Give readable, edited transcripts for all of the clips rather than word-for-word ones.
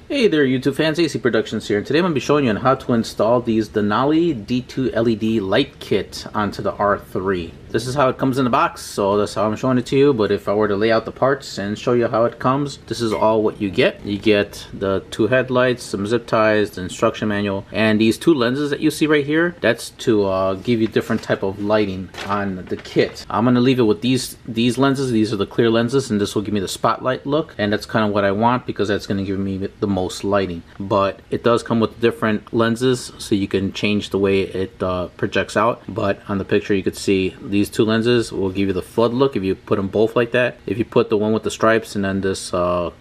Hey there YouTube fans, AC Productions here. Today I'm going to be showing you on how to install these Denali D2 LED light kit onto the R3. This is how it comes in the box, so that's how I'm showing it to you, but if I were to lay out the parts and show you how it comes, this is all what you get. You get the two headlights, some zip ties, the instruction manual, and these two lenses that you see right here, that's to give you different type of lighting on the kit. I'm going to leave it with these lenses. These are the clear lenses, and this will give me the spotlight look, and that's kind of what I want because that's going to give me the most lighting. But it does come with different lenses, so you can change the way it projects out. But on the picture you could see these two lenses will give you the flood look if you put them both like that. If you put the one with the stripes and then this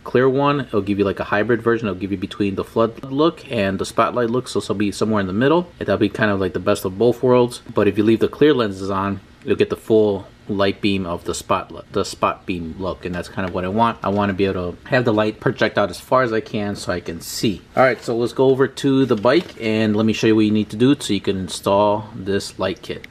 clear one, it'll give you like a hybrid version. It'll give you between the flood look and the spotlight look, so it'll be somewhere in the middle. That'll be kind of like the best of both worlds. But if you leave the clear lenses on, you'll get the full light beam of the spot beam look, and that's kind of what I want. I want to be able to have the light project out as far as I can so I can see. Alright, so let's go over to the bike and let me show you what you need to do so you can install this light kit.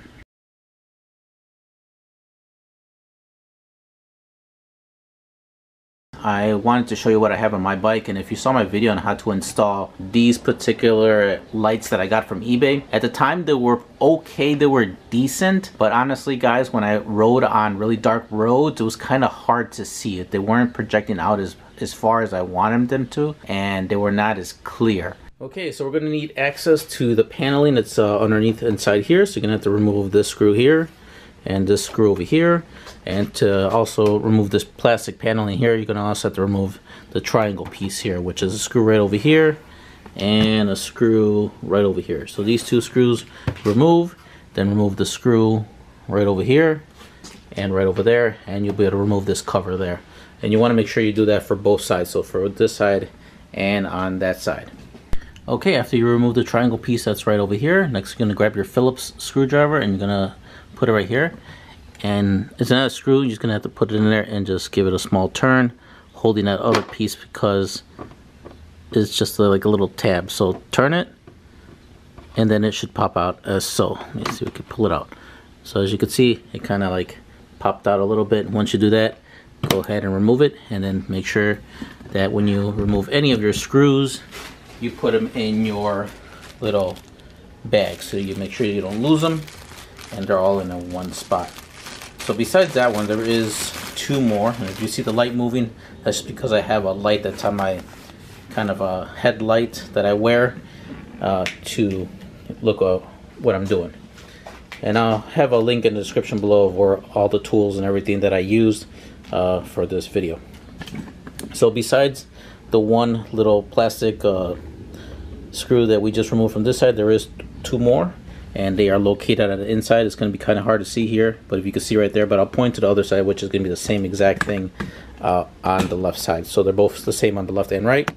I wanted to show you what I have on my bike, and if you saw my video on how to install these particular lights that I got from eBay, at the time they were okay, they were decent, but honestly guys, when I rode on really dark roads, it was kind of hard to see it. They weren't projecting out as far as I wanted them to, and they were not as clear. Okay, so we're going to need access to the paneling that's underneath inside here, so you're going to have to remove this screw here and this screw over here, and to also remove this plastic paneling here, you're going to also have to remove the triangle piece here, which is a screw right over here and a screw right over here. So these two screws remove, then remove the screw right over here and right over there, and you'll be able to remove this cover there. And you want to make sure you do that for both sides, so for this side and on that side. Okay, after you remove the triangle piece that's right over here, next you're going to grab your Phillips screwdriver and you're going to put it right here, and it's not a screw. You're just gonna have to put it in there and just give it a small turn, holding that other piece because it's just like a little tab. So turn it and then it should pop out as so. Let me see if we can pull it out. So as you can see, it kind of like popped out a little bit. Once you do that, go ahead and remove it, and then make sure that when you remove any of your screws, you put them in your little bag so you make sure you don't lose them and they're all in a one spot. So besides that one, there is two more, and if you see the light moving, that's because I have a light that's on my kind of a headlight that I wear to look at what I'm doing. And I'll have a link in the description below of where all the tools and everything that I used for this video. So besides the one little plastic screw that we just removed from this side, there is two more, and they are located on the inside. It's going to be kind of hard to see here, but if you can see right there, but I'll point to the other side, which is going to be the same exact thing on the left side. So they're both the same on the left and right.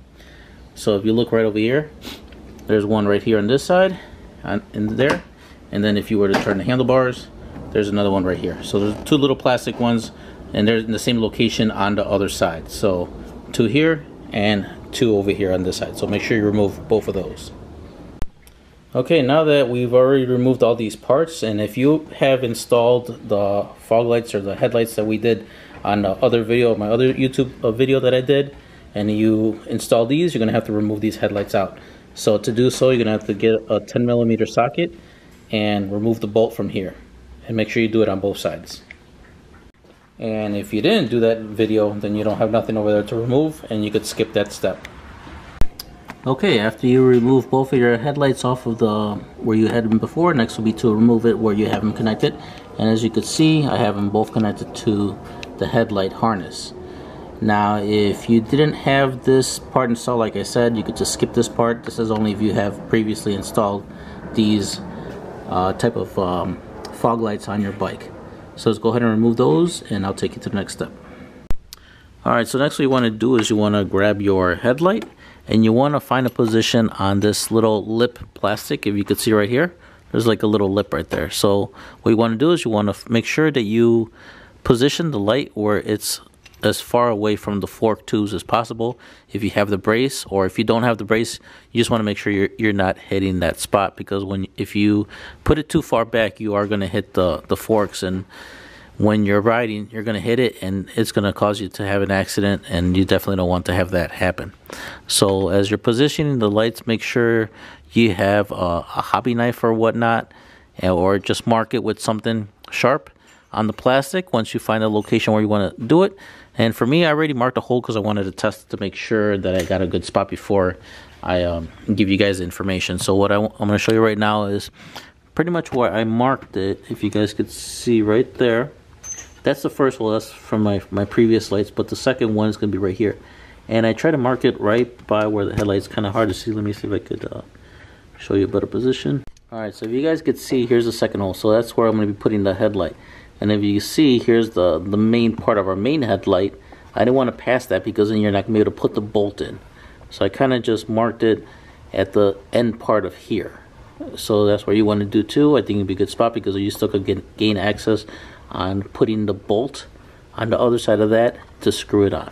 So if you look right over here, there's one right here on this side in there, and then if you were to turn the handlebars, there's another one right here. So there's two little plastic ones, and they're in the same location on the other side. So two here and two over here on this side. So make sure you remove both of those. Okay, now that we've already removed all these parts, and if you have installed the fog lights or the headlights that we did on the other video, my other YouTube video that I did, and you install these, you're going to have to remove these headlights out. So to do so, you're going to have to get a 10mm socket and remove the bolt from here, and make sure you do it on both sides. And if you didn't do that video, then you don't have nothing over there to remove, and you could skip that step. Okay, after you remove both of your headlights off of the where you had them before, next will be to remove it where you have them connected. And as you can see, I have them both connected to the headlight harness. Now, if you didn't have this part installed, like I said, you could just skip this part. This is only if you have previously installed these type of fog lights on your bike. So let's go ahead and remove those, and I'll take you to the next step. Alright, so next what you want to do is you want to grab your headlight, and you want to find a position on this little lip plastic. If you could see right here, there's like a little lip right there. So what you want to do is you want to make sure that you position the light where it's as far away from the fork tubes as possible. If you have the brace, or if you don't have the brace, you just want to make sure you're not hitting that spot, because if you put it too far back, you are going to hit the forks, and when you're riding, you're going to hit it and it's going to cause you to have an accident, and you definitely don't want to have that happen. So as you're positioning the lights, make sure you have a hobby knife or whatnot, or just mark it with something sharp on the plastic once you find a location where you want to do it. And for me, I already marked a hole because I wanted to test to make sure that I got a good spot before I give you guys the information. So what I'm going to show you right now is pretty much where I marked it. If you guys could see right there, that's the first hole. That's from my previous lights, but the second one is going to be right here. And I try to mark it right by where the headlight's kind of hard to see. Let me see if I could show you a better position. Alright, so if you guys could see, here's the second hole. So that's where I'm going to be putting the headlight. And if you see, here's the main part of our main headlight. I didn't want to pass that because then you're not going to be able to put the bolt in. So I kind of just marked it at the end part of here. So that's where you want to do too. I think it'd be a good spot because you still could gain access on putting the bolt on the other side of that to screw it on.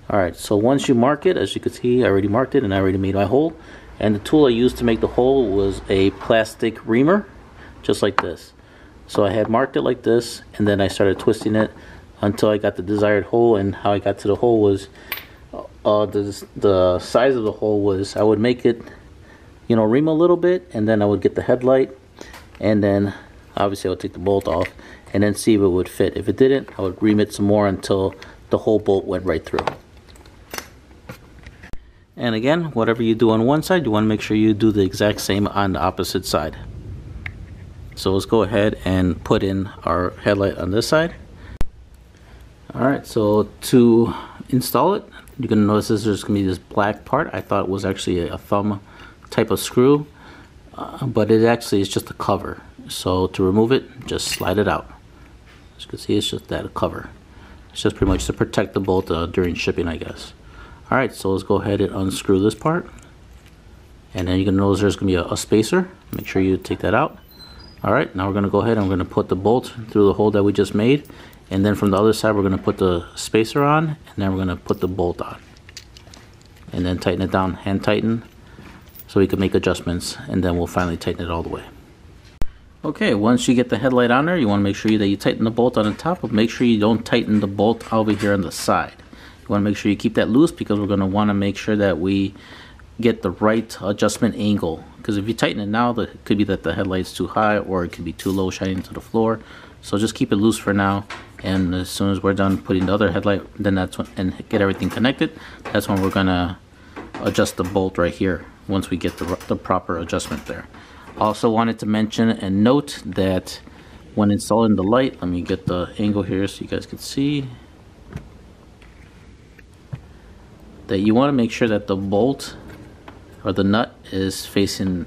Alright, so once you mark it, as you can see, I already marked it and I already made my hole. And the tool I used to make the hole was a plastic reamer, just like this. So I had marked it like this, and then I started twisting it until I got the desired hole. And how I got to the hole was, the size of the hole was, I would make it, you know, ream a little bit, and then I would get the headlight, and then obviously I would take the bolt off, and then see if it would fit. If it didn't, I would ream it some more until the whole bolt went right through. And again, whatever you do on one side, you want to make sure you do the exact same on the opposite side. So let's go ahead and put in our headlight on this side. Alright, so to install it, you're going to notice there's going to be this black part. I thought it was actually a thumb type of screw, but it actually is just a cover. So to remove it, just slide it out. As you can see, it's just that cover. It's just pretty much to protect the bolt during shipping, I guess. Alright, so let's go ahead and unscrew this part. And then you're going to notice there's going to be a spacer. Make sure you take that out. Alright, now we're going to go ahead and we're going to put the bolt through the hole that we just made. And then from the other side, we're going to put the spacer on. And then we're going to put the bolt on. And then tighten it down, hand tighten, so we can make adjustments. And then we'll finally tighten it all the way. Okay, once you get the headlight on there, you want to make sure that you tighten the bolt on the top. But make sure you don't tighten the bolt over here on the side. You want to make sure you keep that loose because we're going to want to make sure that we get the right adjustment angle. Because if you tighten it now, it could be that the headlight's too high or it could be too low, shining to the floor. So just keep it loose for now, and as soon as we're done putting the other headlight, then that's when, and get everything connected, that's when we're gonna adjust the bolt right here once we get the proper adjustment there. Also wanted to mention and note that when installing the light, let me get the angle here so you guys can see, that you want to make sure that the bolt or the nut is facing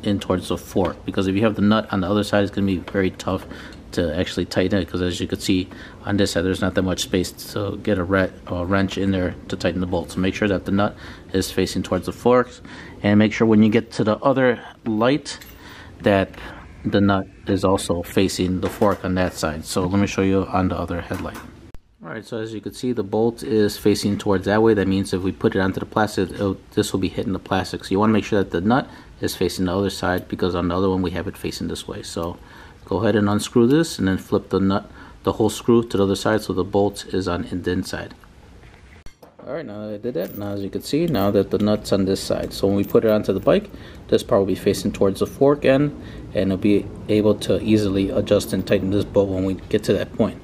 in towards the fork, because if you have the nut on the other side, it's going to be very tough to actually tighten it, because as you can see on this side, there's not that much space to get a wrench in there to tighten the bolt. So make sure that the nut is facing towards the forks, and make sure when you get to the other light that the nut is also facing the fork on that side. So let me show you on the other headlight. Alright, so as you can see, the bolt is facing towards that way. That means if we put it onto the plastic, this will be hitting the plastic. So you want to make sure that the nut is facing the other side, because on the other one we have it facing this way. So go ahead and unscrew this and then flip the nut, the whole screw to the other side, so the bolt is on the inside. Alright, now that I did that, now as you can see, now that the nut's on this side. So when we put it onto the bike, this part will be facing towards the fork end, and it'll be able to easily adjust and tighten this bolt when we get to that point.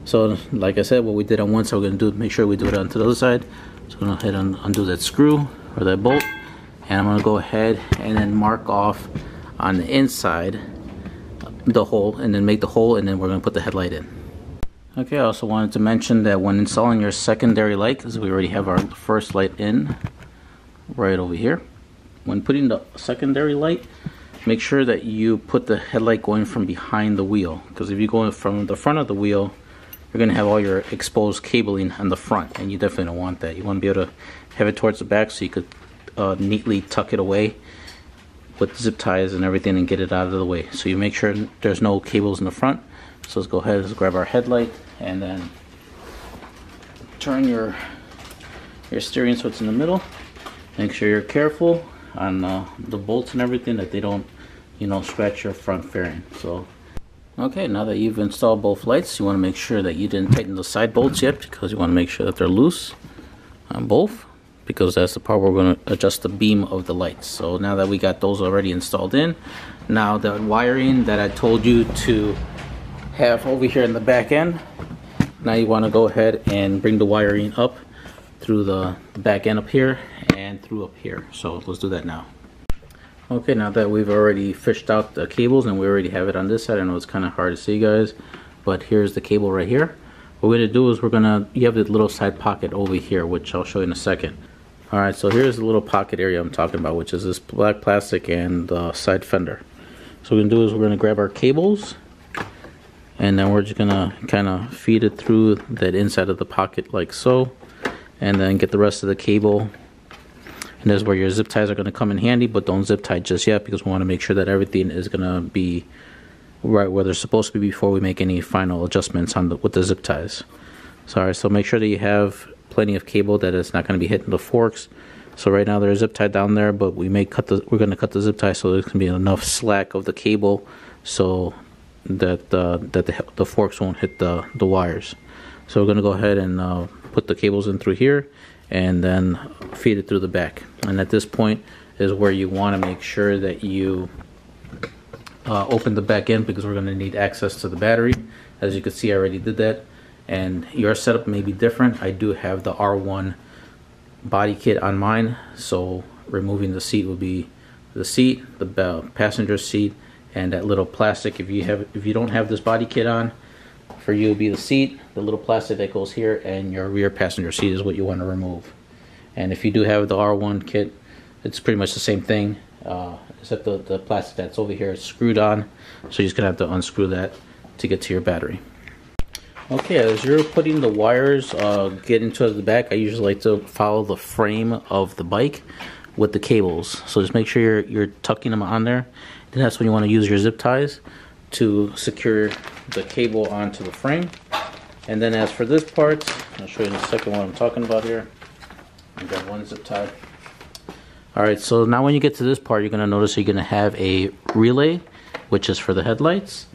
So like I said, what we did on one side, we're going to do, make sure we do it onto the other side. So I'm going to go ahead and undo that screw or that bolt, and I'm going to go ahead and then mark off on the inside the hole, and then make the hole, and then we're going to put the headlight in. Okay, I also wanted to mention that when installing your secondary light, because we already have our first light in right over here, when putting the secondary light, make sure that you put the headlight going from behind the wheel, because if you go from the front of the wheel, you're going to have all your exposed cabling on the front, and you definitely don't want that. You want to be able to have it towards the back so you could neatly tuck it away with zip ties and everything and get it out of the way. So you make sure there's no cables in the front. So let's go ahead, let's grab our headlight and then turn your steering so it's in the middle. Make sure you're careful on the bolts and everything, that they don't, you know, scratch your front fairing. So Okay, now that you've installed both lights, you want to make sure that you didn't tighten the side bolts yet, because you want to make sure that they're loose on both, because that's the part where we're going to adjust the beam of the lights. So now that we got those already installed in, now the wiring that I told you to have over here in the back end, now you want to go ahead and bring the wiring up through the back end up here and through up here. So let's do that now. Okay, now that we've already fished out the cables and we already have it on this side, I know it's kind of hard to see, guys, but here's the cable right here. What we're going to do is you have the little side pocket over here, which I'll show you in a second. Alright, so here's the little pocket area I'm talking about, which is this black plastic and the side fender. So what we're going to do is we're going to grab our cables, and then we're just going to kind of feed it through that inside of the pocket like so, and then get the rest of the cable. And that's where your zip ties are going to come in handy, but don't zip tie just yet, because we want to make sure that everything is going to be right where they're supposed to be before we make any final adjustments on with the zip ties. So make sure that you have plenty of cable, that it's not going to be hitting the forks. So right now they're zip tied down there, but we're going to cut the zip tie so there's going to be enough slack of the cable so that the forks won't hit the wires. So we're going to go ahead and put the cables in through here and then feed it through the back. And at this point is where you want to make sure that you open the back end, because we're going to need access to the battery. As you can see, I already did that, and your setup may be different. I do have the R1 body kit on mine, so removing the seat will be the seat, the passenger seat, and that little plastic. If you don't have this body kit on, for you will be the seat, the little plastic that goes here, and your rear passenger seat is what you want to remove. And if you do have the R1 kit, it's pretty much the same thing, except the plastic that's over here is screwed on, so you're just gonna have to unscrew that to get to your battery. Okay, as you're putting the wires get into the back, I usually like to follow the frame of the bike with the cables. So just make sure you're tucking them on there. Then that's when you want to use your zip ties to secure the cable onto the frame. And then as for this part, I'll show you in a second what I'm talking about here. I got one zip tie. Alright, so now when you get to this part, you're going to notice you're going to have a relay, which is for the headlights.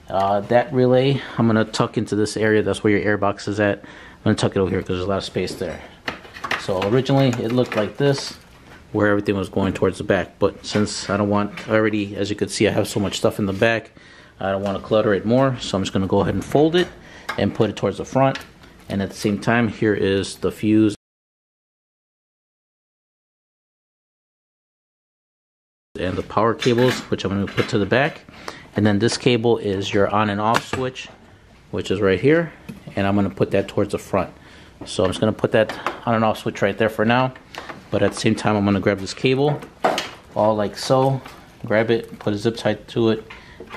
That relay, I'm going to tuck into this area. That's where your air box is at. I'm going to tuck it over here because there's a lot of space there. So originally it looked like this, where everything was going towards the back. But since I don't want, already, as you can see, I have so much stuff in the back, I don't want to clutter it more. So I'm just going to go ahead and fold it and put it towards the front. And at the same time, here is the fuse and the power cables, which I'm going to put to the back. And then this cable is your on and off switch, which is right here, and I'm going to put that towards the front. So I'm just going to put that on and off switch right there for now, but at the same time I'm going to grab this cable all like so, grab it, put a zip tie to it,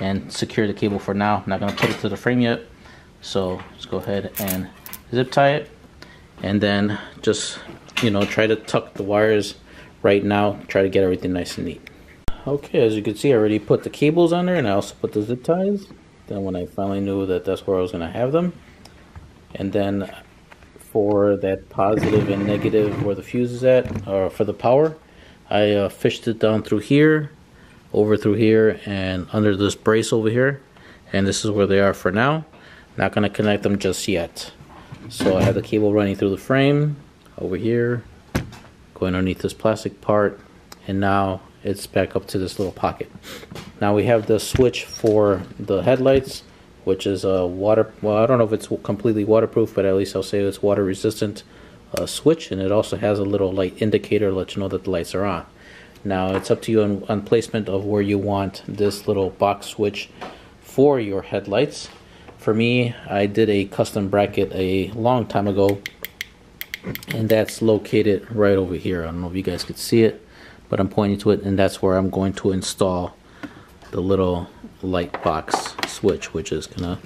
and secure the cable for now. I'm not going to put it to the frame yet, so let's go ahead and zip tie it, and then just, you know, try to tuck the wires right now, try to get everything nice and neat. Okay, as you can see, I already put the cables on there, and I also put the zip ties. Then when I finally knew that that's where I was going to have them, and then for that positive and negative where the fuse is at, or for the power, I fished it down through here, over through here, and under this brace over here, and this is where they are for now. Not going to connect them just yet. So I have the cable running through the frame over here, going underneath this plastic part, and now it's back up to this little pocket. Now we have the switch for the headlights, which is a water, well, I don't know if it's completely waterproof, but at least I'll say it's water resistant switch, and it also has a little light indicator to let you know that the lights are on. Now it's up to you on placement of where you want this little box switch for your headlights. For me, I did a custom bracket a long time ago, and that's located right over here. I don't know if you guys could see it, but I'm pointing to it, and that's where I'm going to install the little light box switch, which is gonna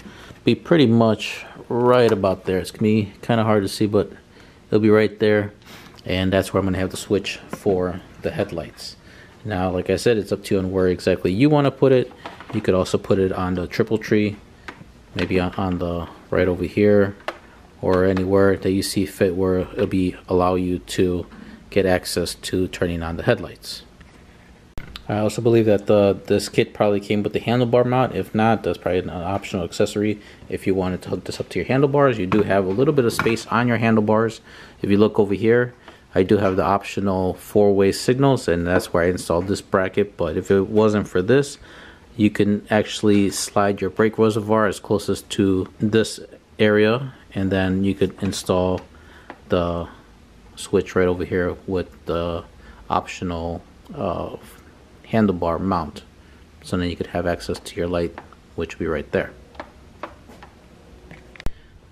be pretty much right about there. It's gonna be kind of hard to see, but it'll be right there, and that's where I'm gonna have the switch for the headlights. Now, like I said, it's up to you on where exactly you want to put it. You could also put it on the triple tree, maybe on the right over here, or anywhere that you see fit where it'll allow you to get access to turning on the headlights. I also believe that this kit probably came with the handlebar mount. If not, that's probably an optional accessory. If you wanted to hook this up to your handlebars, you do have a little bit of space on your handlebars. If you look over here, I do have the optional 4-way signals, and that's where I installed this bracket. But if it wasn't for this, you can actually slide your brake reservoir as closest to this area, and then you could install the switch right over here with the optional handlebar mount. So then you could have access to your light, which will be right there.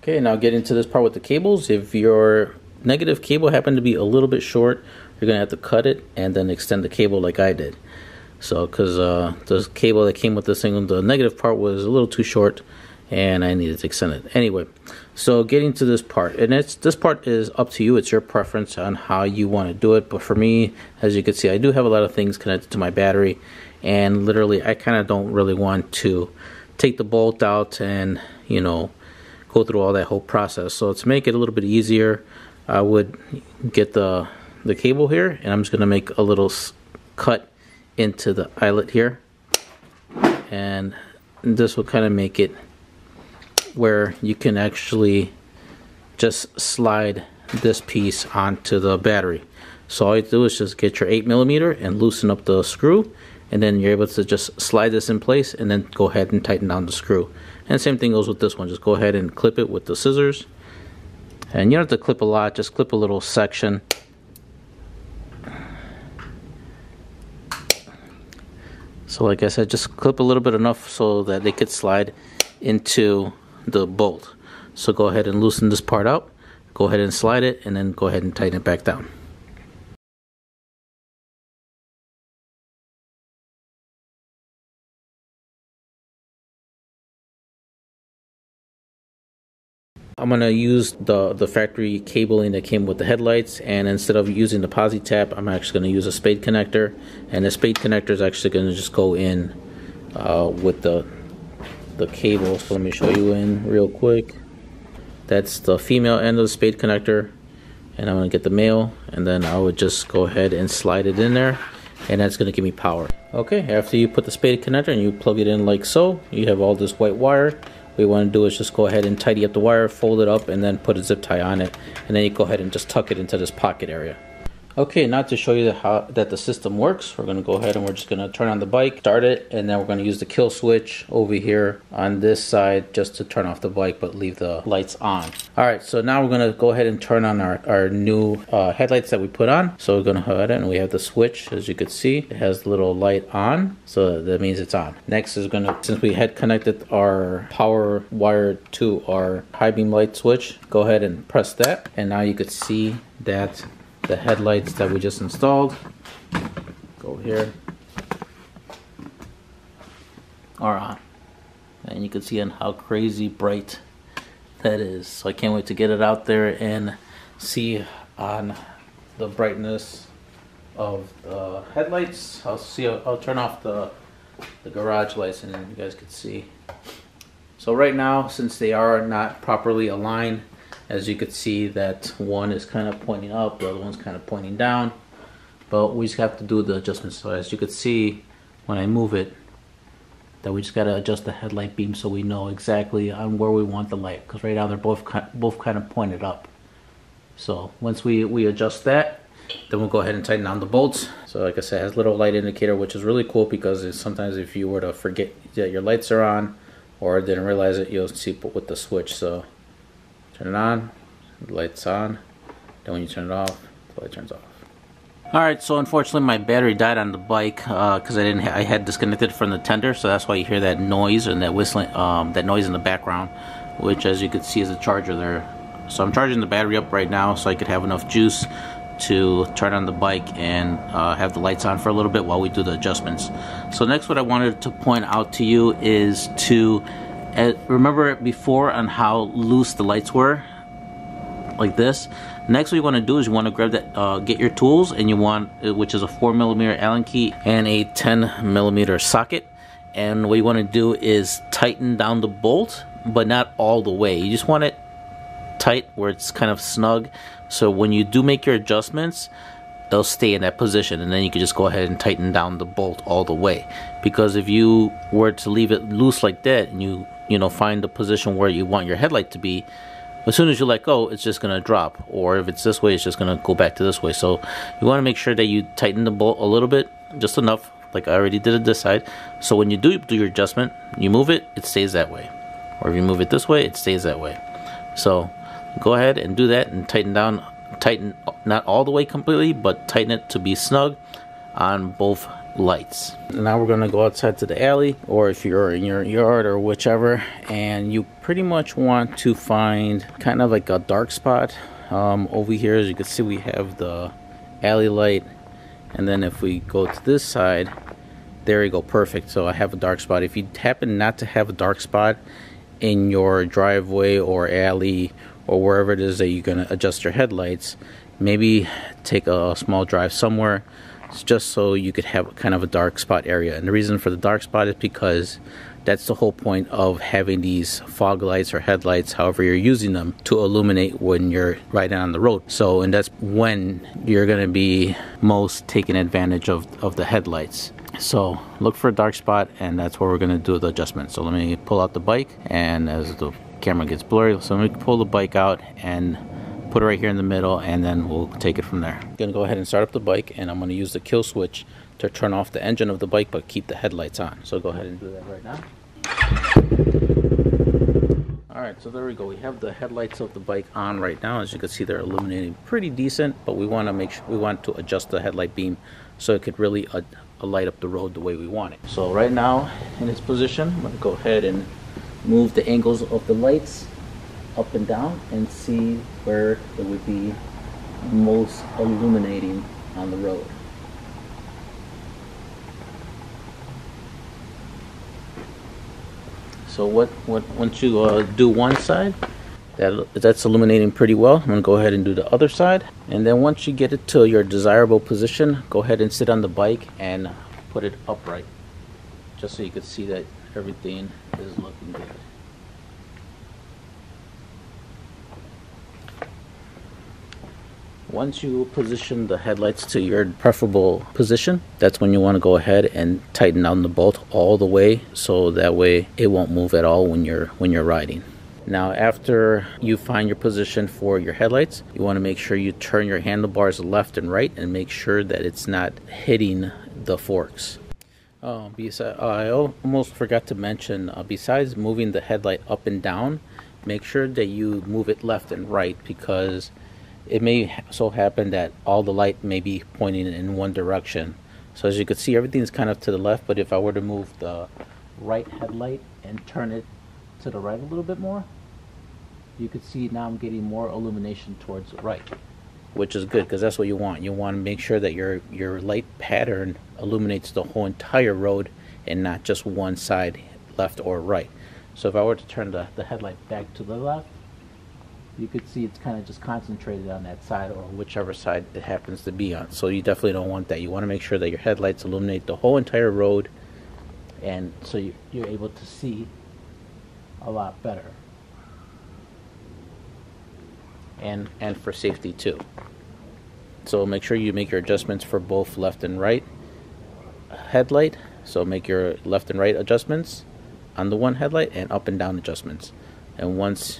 Okay, now get into this part with the cables. If your negative cable happened to be a little bit short, you're gonna have to cut it and then extend the cable like I did. So because the cable that came with this thing, the negative part was a little too short and I needed to extend it. Anyway, so getting to this part, and this part is up to you. It's your preference on how you want to do it. But for me, as you can see, I do have a lot of things connected to my battery, and literally I kind of don't really want to take the bolt out and, you know, go through all that whole process. So to make it a little bit easier, I would get the cable here, and I'm just going to make a little cut into the eyelet here, and this will kind of make it where you can actually just slide this piece onto the battery. So all you do is just get your 8mm and loosen up the screw, and then you're able to just slide this in place and then go ahead and tighten down the screw. And same thing goes with this one. Just go ahead and clip it with the scissors, and you don't have to clip a lot, just clip a little section. So like I said, just clip a little bit enough so that they could slide into the bolt. So go ahead and loosen this part out, go ahead and slide it, and then go ahead and tighten it back down. I'm going to use the factory cabling that came with the headlights, and instead of using the posi tap, I'm actually going to use a spade connector, and the spade connector is actually going to just go in with the cable. So let me show you in real quick. That's the female end of the spade connector, and I'm going to get the male, and then I would just go ahead and slide it in there, and that's going to give me power. Okay, after you put the spade connector and you plug it in like so, you have all this white wire. What you want to do is just go ahead and tidy up the wire, fold it up, and then put a zip tie on it, and then you go ahead and just tuck it into this pocket area. Okay, now to show you how the system works, we're going to go ahead and we're just going to turn on the bike, start it, and then we're going to use the kill switch over here on this side just to turn off the bike but leave the lights on. Alright, so now we're going to go ahead and turn on our new headlights that we put on. So we're going to go ahead and we have the switch, as you can see. It has the little light on, so that means it's on. Next is going to, since we had connected our power wire to our high beam light switch, go ahead and press that, and now you could see that the headlights that we just installed, go here, are on, and you can see on how crazy bright that is. So I can't wait to get it out there and see on the brightness of the headlights. I'll turn off the garage lights, and then you guys can see. So right now, since they are not properly aligned, as you can see that one is kind of pointing up, the other one's kind of pointing down, but we just have to do the adjustments. So as you can see when I move it, that we just got to adjust the headlight beam so we know exactly on where we want the light, because right now they're both kind of pointed up. So once we adjust that, then we'll go ahead and tighten down the bolts. So like I said, it has a little light indicator, which is really cool, because sometimes if you were to forget that your lights are on or didn't realize it, you'll see with the switch. So turn it on, the light's on, then when you turn it off, the light turns off. Alright, so unfortunately my battery died on the bike because I had disconnected from the tender, so that's why you hear that noise and that whistling, that noise in the background, which as you can see is a charger there. So I'm charging the battery up right now so I could have enough juice to turn on the bike and have the lights on for a little bit while we do the adjustments. So next, what I wanted to point out to you is to remember before on how loose the lights were, like this. Next, what you want to do is you want to grab that, get your tools, and you want, which is a 4mm Allen key and a 10mm socket. And what you want to do is tighten down the bolt, but not all the way. You just want it tight where it's kind of snug. So when you do make your adjustments, they'll stay in that position, and then you can just go ahead and tighten down the bolt all the way. Because if you were to leave it loose like that, and you know, find the position where you want your headlight to be, as soon as you let go, it's just gonna drop. Or if it's this way, it's just gonna go back to this way. So you want to make sure that you tighten the bolt a little bit, just enough, like I already did it this side. So when you do your adjustment, you move it, it stays that way. Or if you move it this way, it stays that way. So go ahead and do that and tighten down. Tighten, not all the way completely, but tighten it to be snug on both lights. Now we're gonna go outside to the alley, or if you're in your yard or whichever, and you pretty much want to find kind of like a dark spot. Over here, as you can see, we have the alley light, and then if we go to this side, there you go, perfect. So I have a dark spot. If you happen not to have a dark spot in your driveway or alley or wherever it is that you're going to adjust your headlights, maybe take a small drive somewhere just so you could have kind of a dark spot area. And the reason for the dark spot is because that's the whole point of having these fog lights or headlights, however you're using them, to illuminate when you're riding on the road. So, and that's when you're going to be most taking advantage of the headlights. So look for a dark spot, and that's where we're going to do the adjustment. So let me pull out the bike, and as the camera gets blurry, so let me pull the bike out and put it right here in the middle, and then we'll take it from there. I'm going to go ahead and start up the bike, and I'm going to use the kill switch to turn off the engine of the bike but keep the headlights on. So go ahead and do that right now. Alright, so there we go. We have the headlights of the bike on right now. As you can see, they're illuminating pretty decent, but we want to make sure, we want to adjust the headlight beam so it could really light up the road the way we want it. So right now in its position, I'm going to go ahead and move the angles of the lights up and down and see where it would be most illuminating on the road. So once you do one side, that's illuminating pretty well. I'm going to go ahead and do the other side, and then once you get it to your desirable position, go ahead and sit on the bike and put it upright, just so you can see that everything is looking good. Once you position the headlights to your preferable position, that's when you want to go ahead and tighten down the bolt all the way, so that way it won't move at all when you're riding. Now, after you find your position for your headlights, you want to make sure you turn your handlebars left and right and make sure that it's not hitting the forks. I almost forgot to mention, besides moving the headlight up and down, make sure that you move it left and right, because it may so happen that all the light may be pointing in one direction. So as you can see, everything's kind of to the left, but if I were to move the right headlight and turn it to the right a little bit more, you can see now I'm getting more illumination towards the right, which is good because that's what you want. You want to make sure that your light pattern illuminates the whole entire road and not just one side, left or right. So if I were to turn the headlight back to the left, you could see it's kind of just concentrated on that side, or whichever side it happens to be on. So you definitely don't want that. You want to make sure that your headlights illuminate the whole entire road, and so you're able to see a lot better, and for safety too. So make sure you make your adjustments for both left and right headlight. So make your left and right adjustments on the one headlight, and up and down adjustments. And once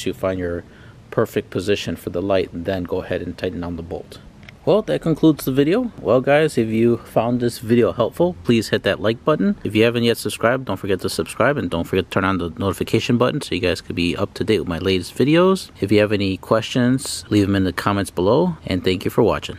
you find your perfect position for the light, then go ahead and tighten down the bolt. Well, that concludes the video. Well guys, if you found this video helpful, please hit that like button. If you haven't yet subscribed, don't forget to subscribe, and don't forget to turn on the notification button so you guys could be up to date with my latest videos. If you have any questions, leave them in the comments below, and thank you for watching.